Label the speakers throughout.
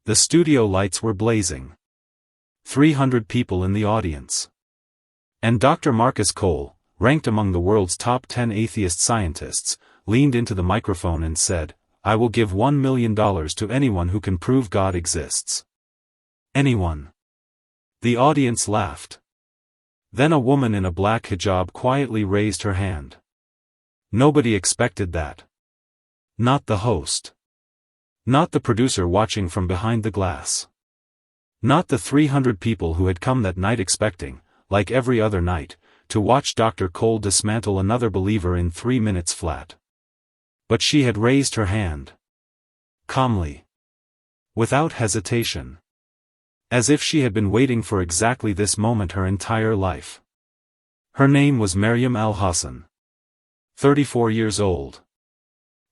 Speaker 1: The studio lights were blazing. 300 people in the audience. And Dr. Marcus Cole, ranked among the world's top 10 atheist scientists, leaned into the microphone and said, "I will give $1 million to anyone who can prove God exists." Anyone. The audience laughed. Then a woman in a black hijab quietly raised her hand. Nobody expected that. Not the host. Not the producer watching from behind the glass. Not the 300 people who had come that night expecting, like every other night, to watch Dr. Cole dismantle another believer in 3 minutes flat. But she had raised her hand. Calmly. Without hesitation. As if she had been waiting for exactly this moment her entire life. Her name was Maryam Al-Hassan. 34 years old.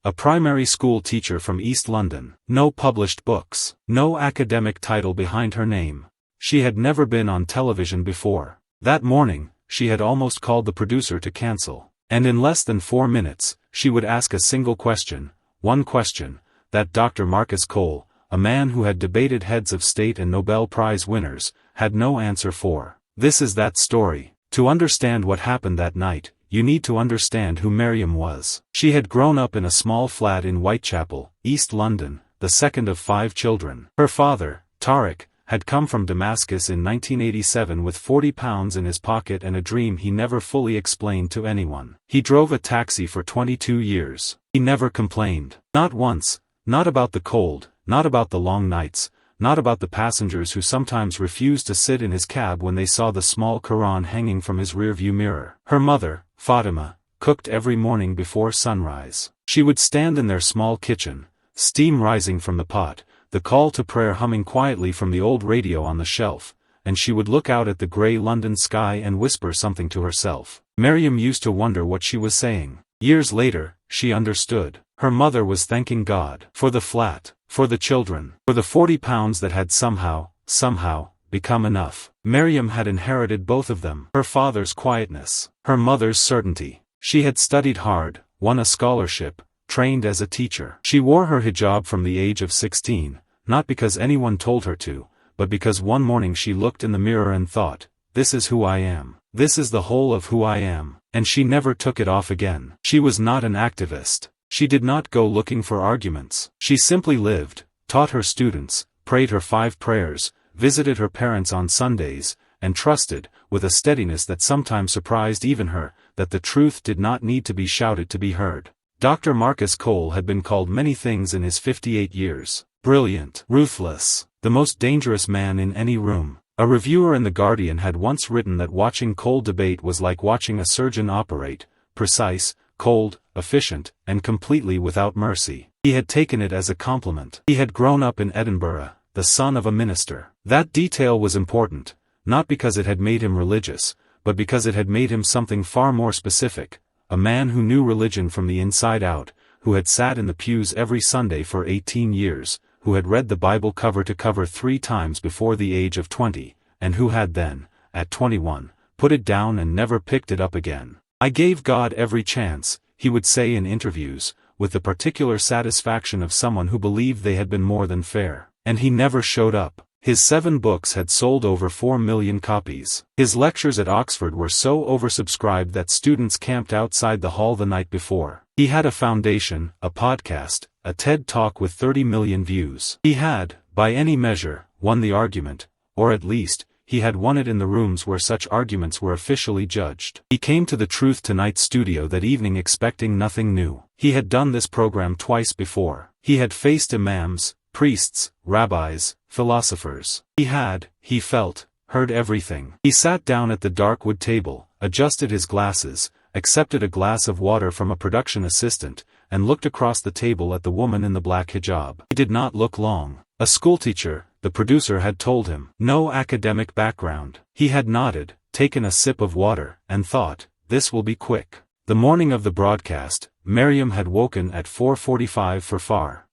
Speaker 1: A primary school teacher from East London. No published books. No academic title behind her name. She had never been on television before. That morning, she had almost called the producer to cancel. And in less than 4 minutes, she would ask a single question, one question, that Dr. Marcus Cole, a man who had debated heads of state and Nobel Prize winners, had no answer for. This is that story. To understand what happened that night, you need to understand who Maryam was. She had grown up in a small flat in Whitechapel, East London, the second of 5 children. Her father, Tariq, had come from Damascus in 1987 with £40 in his pocket and a dream he never fully explained to anyone. He drove a taxi for 22 years. He never complained. Not once, not about the cold, not about the long nights, not about the passengers who sometimes refused to sit in his cab when they saw the small Quran hanging from his rearview mirror. Her mother, Fatima, cooked every morning before sunrise. She would stand in their small kitchen, steam rising from the pot, the call to prayer humming quietly from the old radio on the shelf, and she would look out at the grey London sky and whisper something to herself. Maryam used to wonder what she was saying. Years later, she understood. Her mother was thanking God for the flat, for the children, for the £40 that had somehow, become enough. Maryam had inherited both of them. Her father's quietness, her mother's certainty. She had studied hard, won a scholarship, trained as a teacher. She wore her hijab from the age of 16, not because anyone told her to, but because one morning she looked in the mirror and thought, "This is who I am. This is the whole of who I am," and she never took it off again. She was not an activist. She did not go looking for arguments. She simply lived, taught her students, prayed her 5 prayers, visited her parents on Sundays, and trusted, with a steadiness that sometimes surprised even her, that the truth did not need to be shouted to be heard. Dr. Marcus Cole had been called many things in his 58 years. Brilliant, ruthless, the most dangerous man in any room. A reviewer in The Guardian had once written that watching Cole debate was like watching a surgeon operate, precise, cold, efficient, and completely without mercy. He had taken it as a compliment. He had grown up in Edinburgh, the son of a minister. That detail was important, not because it had made him religious, but because it had made him something far more specific, a man who knew religion from the inside out, who had sat in the pews every Sunday for 18 years, who had read the Bible cover to cover 3 times before the age of 20, and who had then, at 21, put it down and never picked it up again. "I gave God every chance," he would say in interviews, with the particular satisfaction of someone who believed they had been more than fair. And he never showed up. His 7 books had sold over 4 million copies. His lectures at Oxford were so oversubscribed that students camped outside the hall the night before. He had a foundation, a podcast, a TED Talk with 30 million views. He had, by any measure, won the argument, or at least, he had won it in the rooms where such arguments were officially judged. He came to the Truth Tonight studio that evening expecting nothing new. He had done this program twice before. He had faced imams, priests, rabbis, philosophers. He had, he felt, heard everything. He sat down at the dark wood table, adjusted his glasses, accepted a glass of water from a production assistant, and looked across the table at the woman in the black hijab. He did not look long. A schoolteacher, the producer had told him. No academic background. He had nodded, taken a sip of water, and thought, this will be quick. The morning of the broadcast, Maryam had woken at 4:45 for far.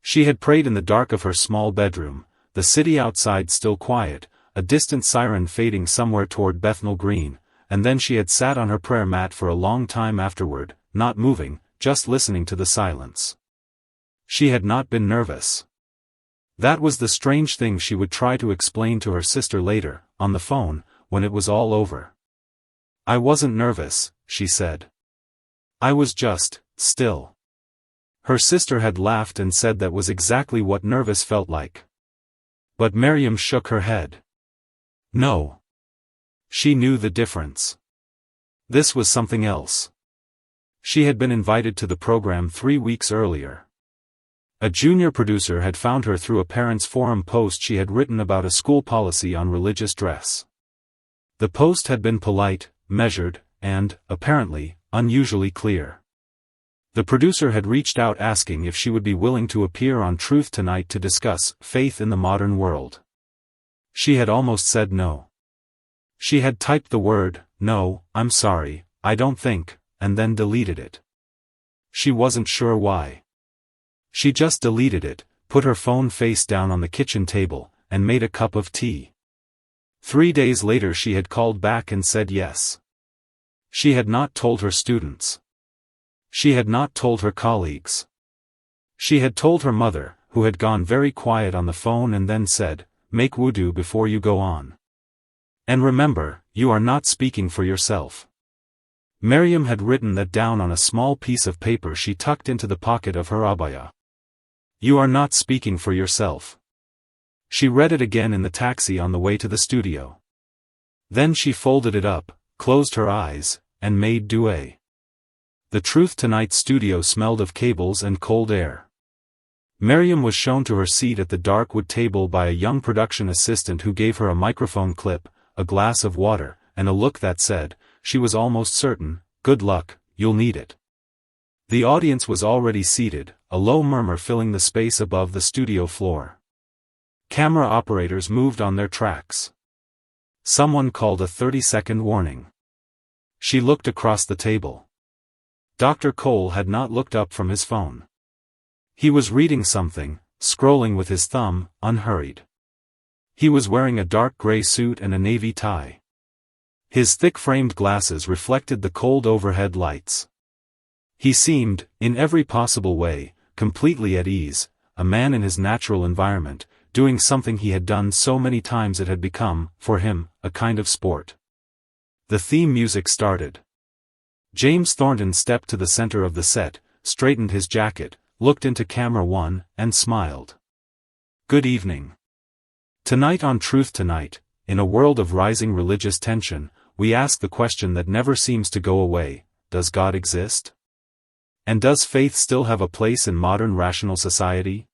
Speaker 1: She had prayed in the dark of her small bedroom, the city outside still quiet, a distant siren fading somewhere toward Bethnal Green, and then she had sat on her prayer mat for a long time afterward, not moving, just listening to the silence. She had not been nervous. That was the strange thing she would try to explain to her sister later, on the phone, when it was all over. "I wasn't nervous," she said. "I was just, still." Her sister had laughed and said that was exactly what nervous felt like. But Maryam shook her head. No. She knew the difference. This was something else. She had been invited to the program 3 weeks earlier. A junior producer had found her through a parents' forum post she had written about a school policy on religious dress. The post had been polite, measured, and, apparently, unusually clear. The producer had reached out asking if she would be willing to appear on Truth Tonight to discuss faith in the modern world. She had almost said no. She had typed the word, "No, I'm sorry, I don't think," and then deleted it. She wasn't sure why. She just deleted it, put her phone face down on the kitchen table, and made a cup of tea. 3 days later she had called back and said yes. She had not told her students. She had not told her colleagues. She had told her mother, who had gone very quiet on the phone and then said, "Make wudu before you go on. And remember, you are not speaking for yourself." Maryam had written that down on a small piece of paper she tucked into the pocket of her abaya. "You are not speaking for yourself." She read it again in the taxi on the way to the studio. Then she folded it up, closed her eyes, and made dua. The Truth Tonight studio smelled of cables and cold air. Maryam was shown to her seat at the dark wood table by a young production assistant who gave her a microphone clip, a glass of water, and a look that said, she was almost certain, "Good luck, you'll need it." The audience was already seated, a low murmur filling the space above the studio floor. Camera operators moved on their tracks. Someone called a 30-second warning. She looked across the table. Dr. Cole had not looked up from his phone. He was reading something, scrolling with his thumb, unhurried. He was wearing a dark gray suit and a navy tie. His thick-framed glasses reflected the cold overhead lights. He seemed, in every possible way, completely at ease, a man in his natural environment, doing something he had done so many times it had become, for him, a kind of sport. The theme music started. James Thornton stepped to the center of the set, straightened his jacket, looked into camera one, and smiled. "Good evening. Tonight on Truth Tonight, in a world of rising religious tension, we ask the question that never seems to go away, does God exist? And does faith still have a place in modern rational society?"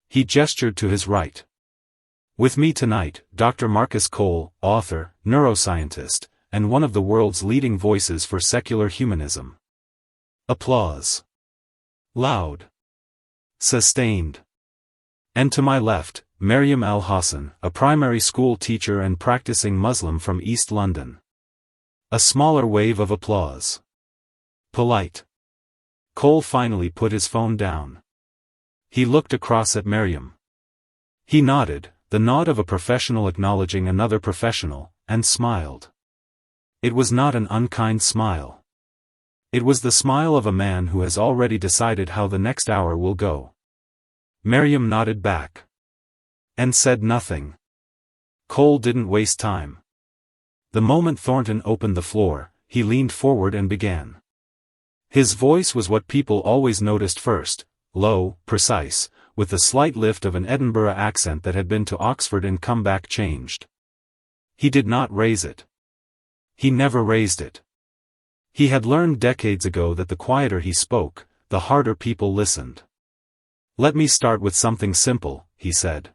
Speaker 1: He gestured to his right. "With me tonight, Dr. Marcus Cole, author, neuroscientist, and one of the world's leading voices for secular humanism." Applause. Loud. Sustained. And to my left, Maryam Al-Hassan, a primary school teacher and practicing Muslim from East London. A smaller wave of applause. Polite. Cole finally put his phone down. He looked across at Maryam. He nodded, the nod of a professional acknowledging another professional, and smiled. It was not an unkind smile. It was the smile of a man who has already decided how the next hour will go. Maryam nodded back. And said nothing. Cole didn't waste time. The moment Thornton opened the floor, he leaned forward and began. His voice was what people always noticed first, low, precise, with the slight lift of an Edinburgh accent that had been to Oxford and come back changed. He did not raise it. He never raised it. He had learned decades ago that the quieter he spoke, the harder people listened. "Let me start with something simple," he said.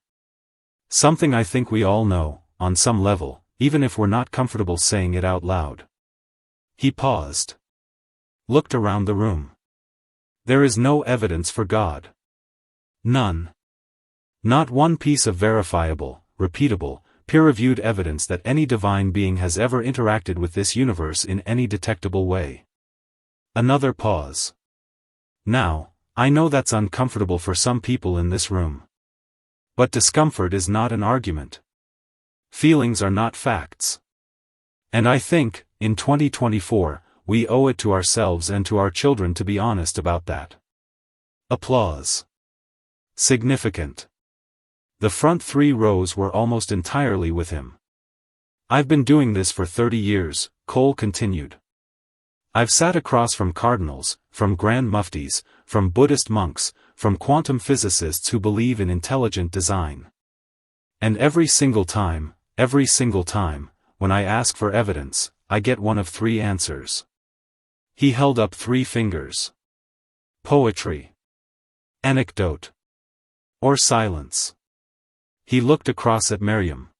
Speaker 1: "Something I think we all know, on some level, even if we're not comfortable saying it out loud." He paused. Looked around the room. There is no evidence for God. None. Not one piece of verifiable, repeatable, peer-reviewed evidence that any divine being has ever interacted with this universe in any detectable way. Another pause. Now, I know that's uncomfortable for some people in this room. But discomfort is not an argument. Feelings are not facts. And I think, in 2024, we owe it to ourselves and to our children to be honest about that. Applause. Significant. The front 3 rows were almost entirely with him. I've been doing this for 30 years, Cole continued. I've sat across from cardinals, from grand muftis, from Buddhist monks, from quantum physicists who believe in intelligent design. And every single time, when I ask for evidence, I get one of 3 answers. He held up 3 fingers. Poetry. Anecdote. Or silence. He looked across at Maryam.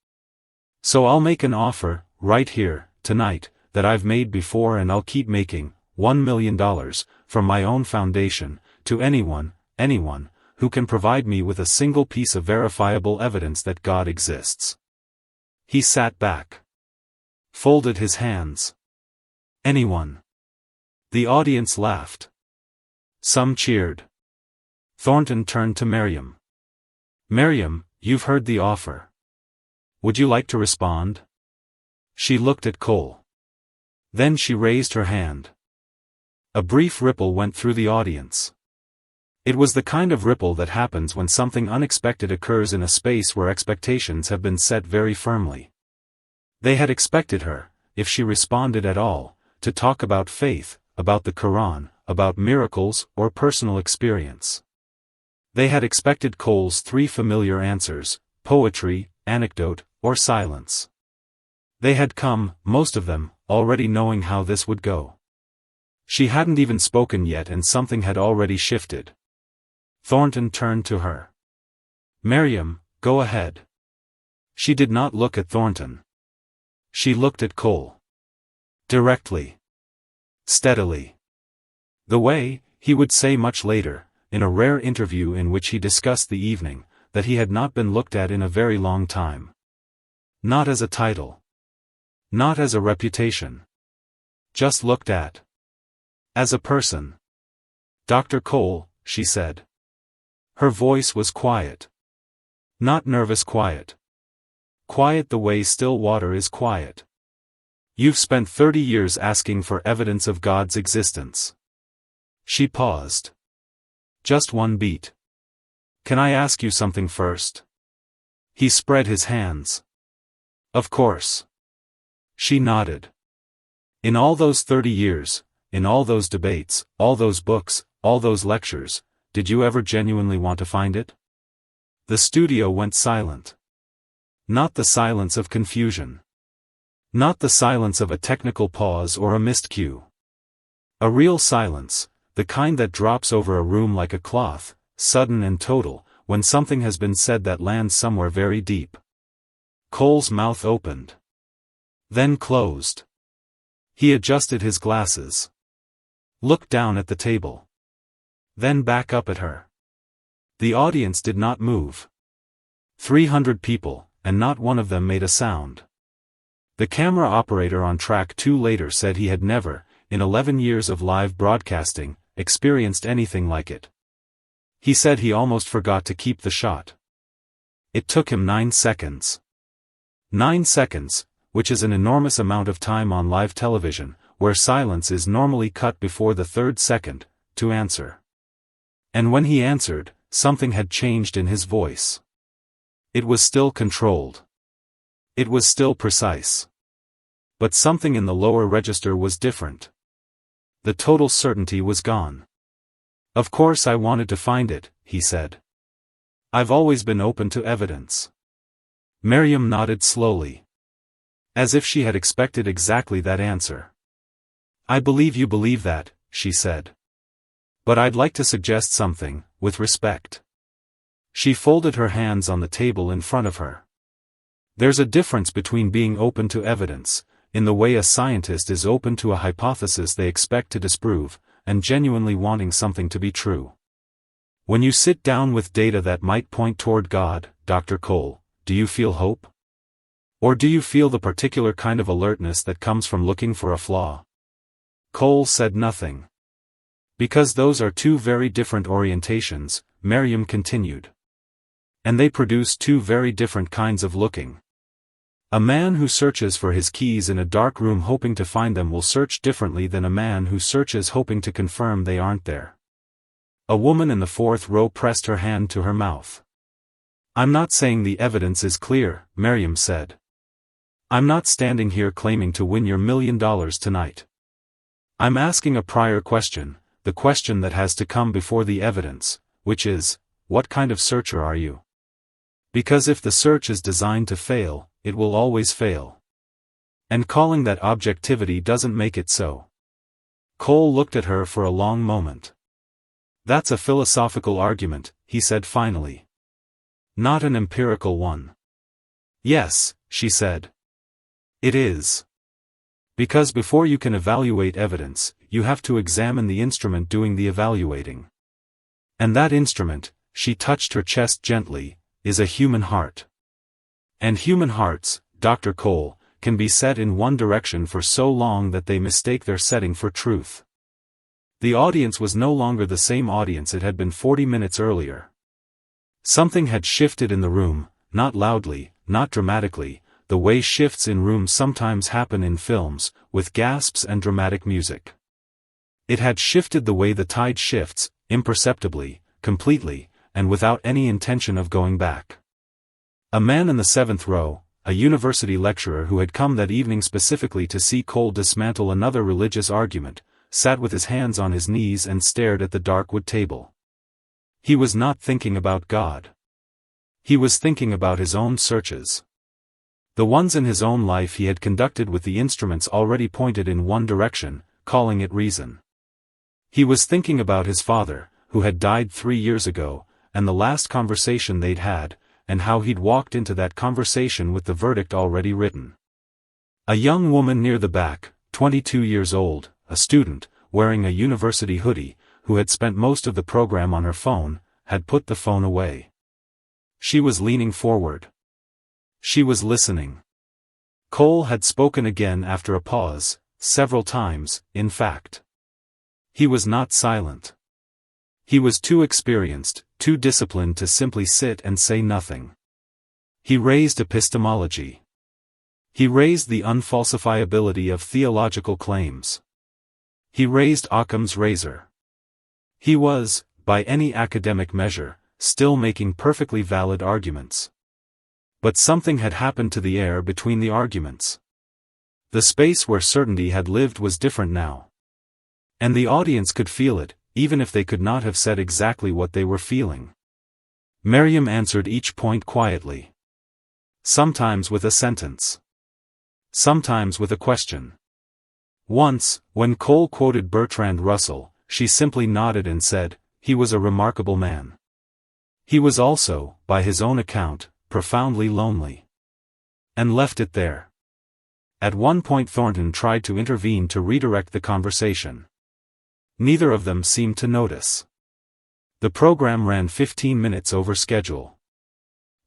Speaker 1: So I'll make an offer, right here, tonight, that I've made before and I'll keep making, $1 million, from my own foundation, to anyone, who can provide me with a single piece of verifiable evidence that God exists. He sat back. Folded his hands. Anyone. The audience laughed. Some cheered. Thornton turned to Maryam. Maryam, you've heard the offer. Would you like to respond? She looked at Cole. Then she raised her hand. A brief ripple went through the audience. It was the kind of ripple that happens when something unexpected occurs in a space where expectations have been set very firmly. They had expected her, if she responded at all, to talk about faith, about the Quran, about miracles or personal experience. They had expected Cole's 3 familiar answers: poetry, anecdote, or silence. They had come, most of them, already knowing how this would go. She hadn't even spoken yet and something had already shifted. Thornton turned to her. Maryam, go ahead. She did not look at Thornton. She looked at Cole. Directly. Steadily. The way, he would say much later, in a rare interview in which he discussed the evening, that he had not been looked at in a very long time. Not as a title. Not as a reputation. Just looked at. As a person. Dr. Cole, she said. Her voice was quiet. Not nervous quiet. Quiet the way still water is quiet. You've spent 30 years asking for evidence of God's existence. She paused. Just one beat. Can I ask you something first? He spread his hands. Of course. She nodded. In all those 30 years, in all those debates, all those books, all those lectures, did you ever genuinely want to find it? The studio went silent. Not the silence of confusion. Not the silence of a technical pause or a missed cue. A real silence, the kind that drops over a room like a cloth, sudden and total, when something has been said that lands somewhere very deep. Cole's mouth opened. Then closed. He adjusted his glasses. Looked down at the table. Then back up at her. The audience did not move. 300 people, and not one of them made a sound. The camera operator on track 2 later said he had never, in 11 years of live broadcasting, experienced anything like it. He said he almost forgot to keep the shot. It took him 9 seconds. 9 seconds, which is an enormous amount of time on live television, where silence is normally cut before the 3rd second, to answer. And when he answered, something had changed in his voice. It was still controlled. It was still precise. But something in the lower register was different. The total certainty was gone. Of course I wanted to find it, he said. I've always been open to evidence. Maryam nodded slowly. As if she had expected exactly that answer. I believe you believe that, she said. But I'd like to suggest something, with respect. She folded her hands on the table in front of her. There's a difference between being open to evidence, in the way a scientist is open to a hypothesis they expect to disprove, and genuinely wanting something to be true. When you sit down with data that might point toward God, Dr. Cole, do you feel hope? Or do you feel the particular kind of alertness that comes from looking for a flaw? Cole said nothing. Because those are 2 very different orientations, Maryam continued. And they produce 2 very different kinds of looking. A man who searches for his keys in a dark room hoping to find them will search differently than a man who searches hoping to confirm they aren't there. A woman in the 4th row pressed her hand to her mouth. I'm not saying the evidence is clear, Maryam said. I'm not standing here claiming to win your $1 million tonight. I'm asking a prior question, the question that has to come before the evidence, which is, what kind of searcher are you? Because if the search is designed to fail, it will always fail. And calling that objectivity doesn't make it so. Cole looked at her for a long moment. That's a philosophical argument, he said finally. Not an empirical one. Yes, she said. It is. Because before you can evaluate evidence, you have to examine the instrument doing the evaluating. And that instrument, she touched her chest gently, is a human heart. And human hearts, Dr. Cole, can be set in one direction for so long that they mistake their setting for truth. The audience was no longer the same audience it had been 40 minutes earlier. Something had shifted in the room, not loudly, not dramatically, the way shifts in rooms sometimes happen in films, with gasps and dramatic music. It had shifted the way the tide shifts, imperceptibly, completely, and without any intention of going back. A man in the 7th row, a university lecturer who had come that evening specifically to see Cole dismantle another religious argument, sat with his hands on his knees and stared at the dark wood table. He was not thinking about God. He was thinking about his own searches. The ones in his own life he had conducted with the instruments already pointed in one direction, calling it reason. He was thinking about his father, who had died 3 years ago, and the last conversation they'd had, and how he'd walked into that conversation with the verdict already written. A young woman near the back, 22 years old, a student, wearing a university hoodie, who had spent most of the program on her phone, had put the phone away. She was leaning forward. She was listening. Cole had spoken again after a pause, several times, in fact. He was not silent. He was too experienced, too disciplined to simply sit and say nothing. He raised epistemology. He raised the unfalsifiability of theological claims. He raised Occam's razor. He was, by any academic measure, still making perfectly valid arguments. But something had happened to the air between the arguments. The space where certainty had lived was different now. And the audience could feel it, even if they could not have said exactly what they were feeling. Maryam answered each point quietly. Sometimes with a sentence. Sometimes with a question. Once, when Cole quoted Bertrand Russell, she simply nodded and said, "He was a remarkable man. He was also, by his own account, profoundly lonely." And left it there. At one point Thornton tried to intervene to redirect the conversation. Neither of them seemed to notice. The program ran 15 minutes over schedule.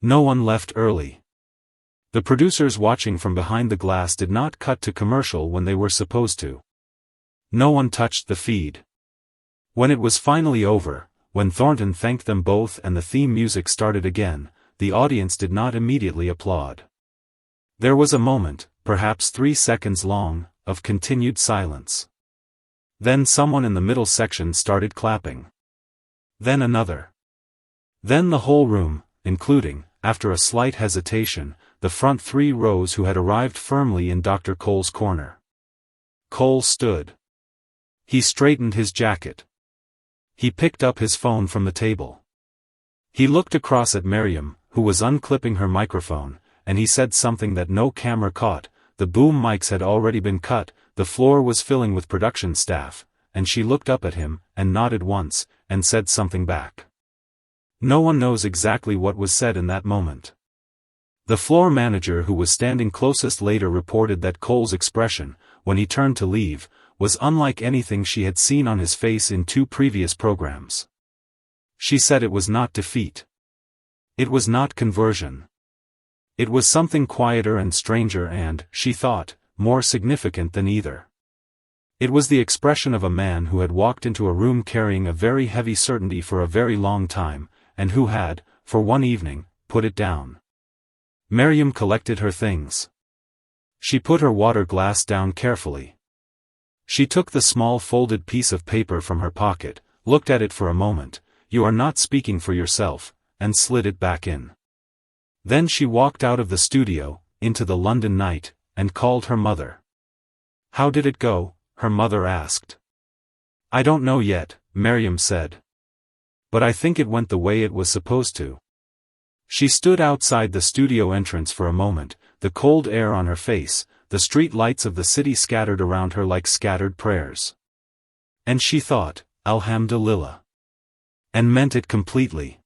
Speaker 1: No one left early. The producers watching from behind the glass did not cut to commercial when they were supposed to. No one touched the feed. When it was finally over, when Thornton thanked them both and the theme music started again, the audience did not immediately applaud. There was a moment, perhaps 3 seconds long, of continued silence. Then someone in the middle section started clapping. Then another. Then the whole room, including, after a slight hesitation, the front 3 rows who had arrived firmly in Dr. Cole's corner. Cole stood. He straightened his jacket. He picked up his phone from the table. He looked across at Maryam, who was unclipping her microphone, and he said something that no camera caught. The boom mics had already been cut, the floor was filling with production staff, and she looked up at him, and nodded once, and said something back. No one knows exactly what was said in that moment. The floor manager who was standing closest later reported that Cole's expression, when he turned to leave, was unlike anything she had seen on his face in 2 previous programs. She said it was not defeat. It was not conversion. It was something quieter and stranger and, she thought, more significant than either. It was the expression of a man who had walked into a room carrying a very heavy certainty for a very long time, and who had, for one evening, put it down. Maryam collected her things. She put her water glass down carefully. She took the small folded piece of paper from her pocket, looked at it for a moment, "You are not speaking for yourself," and slid it back in. Then she walked out of the studio, into the London night, and called her mother. "How did it go?" her mother asked. "I don't know yet," Maryam said. "But I think it went the way it was supposed to." She stood outside the studio entrance for a moment, the cold air on her face, the street lights of the city scattered around her like scattered prayers. And she thought, Alhamdulillah. And meant it completely.